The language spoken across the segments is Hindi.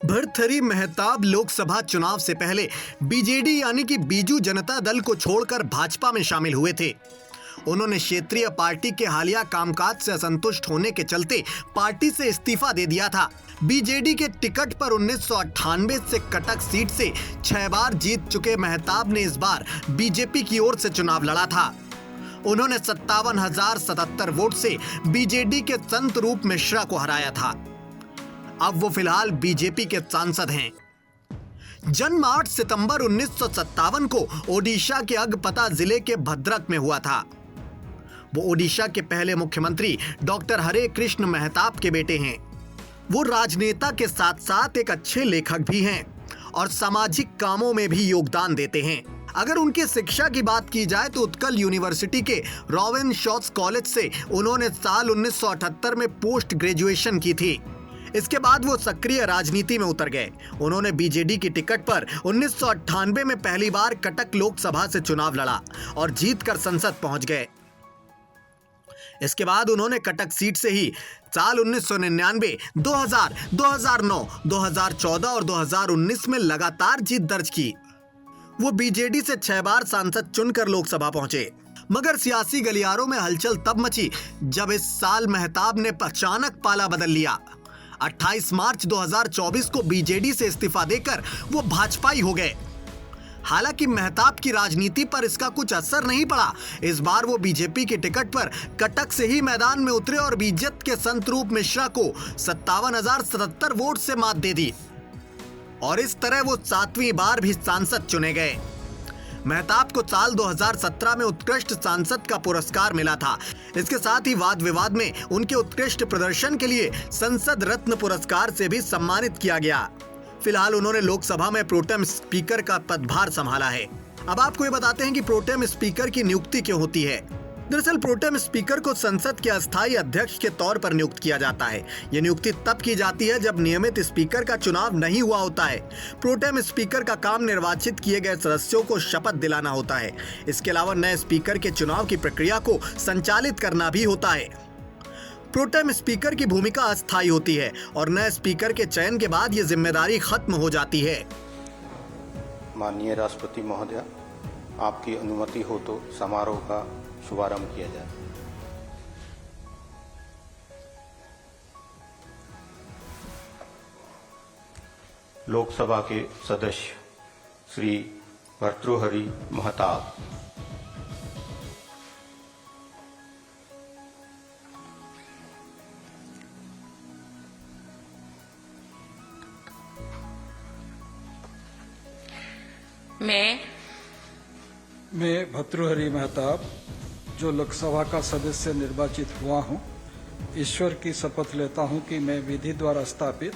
भरथरी मेहताब लोकसभा चुनाव से पहले बीजेडी यानी कि बीजू जनता दल को छोड़कर भाजपा में शामिल हुए थे। उन्होंने क्षेत्रीय पार्टी के हालिया कामकाज से असंतुष्ट होने के चलते पार्टी से इस्तीफा दे दिया था। बीजेडी के टिकट पर 1998 से कटक सीट से 6 बार जीत चुके मेहताब ने इस बार बीजेपी की ओर से चुनाव लड़ा था। उन्होंने 57,077 वोट से बीजेडी के संत रूप मिश्रा को हराया था। अब वो फिलहाल बीजेपी के सांसद हैं। जन्म 8 सितंबर 1957 को ओडिशा के अगपता जिले के भद्रक में हुआ था। वो ओडिशा के पहले मुख्यमंत्री डॉक्टर हरे कृष्ण मेहताब के बेटे हैं। वो राजनेता के साथ साथ एक अच्छे लेखक भी हैं और सामाजिक कामों में भी योगदान देते हैं। अगर उनके शिक्षा की बात की जाए तो उत्कल यूनिवर्सिटी के रॉबिन शॉस कॉलेज से उन्होंने साल 1978 में पोस्ट ग्रेजुएशन की थी। इसके बाद वो सक्रिय राजनीति में उतर गए। उन्होंने बीजेडी की टिकट पर 1998 में पहली बार कटक लोकसभा से चुनाव लड़ा और जीतकर संसद पहुंच गए। इसके बाद उन्होंने कटक सीट से ही साल 1999, 2000, 2009, 2014 और 2019 में लगातार जीत दर्ज की। वो बीजेडी से 6 बार सांसद चुनकर लोकसभा पहुंचे। मगर सियासी गलियारों में हलचल तब मची जब इस साल मेहताब ने अचानक पाला बदल लिया। 28 मार्च 2024 को बीजेडी से इस्तीफा देकर वो भाजपाई हो गए। हालांकि मेहताब की राजनीति पर इसका कुछ असर नहीं पड़ा। इस बार वो बीजेपी की टिकट पर कटक से ही मैदान में उतरे और बीजेपी के संत रूप मिश्रा को 57,077 वोट से मात दे दी और इस तरह वो 7वीं बार भी सांसद चुने गए। मेहताब को साल 2017 में उत्कृष्ट सांसद का पुरस्कार मिला था। इसके साथ ही वाद विवाद में उनके उत्कृष्ट प्रदर्शन के लिए संसद रत्न पुरस्कार से भी सम्मानित किया गया। फिलहाल उन्होंने लोकसभा में प्रोटेम स्पीकर का पदभार संभाला है। अब आपको ये बताते हैं कि प्रोटेम स्पीकर की नियुक्ति क्यों होती है। दरअसल प्रोटेम स्पीकर को संसद के अस्थायी अध्यक्ष के तौर पर नियुक्त किया जाता है। यह नियुक्ति तब की जाती है जब नियमित स्पीकर का चुनाव नहीं हुआ होता है। प्रोटेम स्पीकर का काम निर्वाचित किए गए सदस्यों को शपथ दिलाना होता है। इसके अलावा नए स्पीकर के चुनाव की प्रक्रिया को संचालित करना भी होता है। प्रोटेम स्पीकर की भूमिका अस्थायी होती है और नए स्पीकर के चयन के बाद ये जिम्मेदारी खत्म हो जाती है। माननीय राष्ट्रपति महोदय, आपकी अनुमति हो तो समारोह का शुभारंभ किया जाए। लोकसभा के सदस्य श्री भर्तृहरि मेहताब। मैं भर्तृहरि मेहताब, जो लोकसभा का सदस्य निर्वाचित हुआ हूं, ईश्वर की शपथ लेता हूं कि मैं विधि द्वारा स्थापित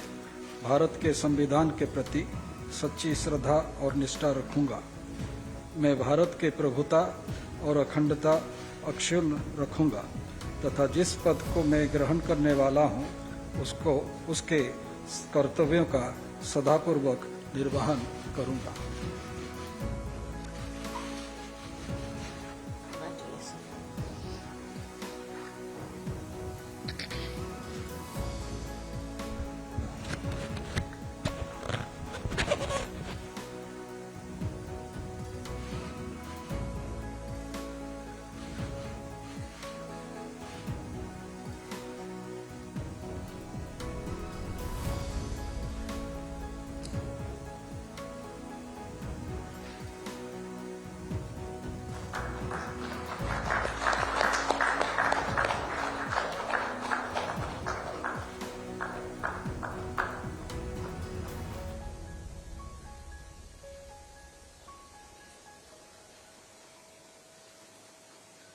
भारत के संविधान के प्रति सच्ची श्रद्धा और निष्ठा रखूंगा। मैं भारत के प्रभुता और अखंडता अक्षुण्ण रखूंगा तथा जिस पद को मैं ग्रहण करने वाला हूं उसके कर्तव्यों का सदापूर्वक निर्वहन करूंगा।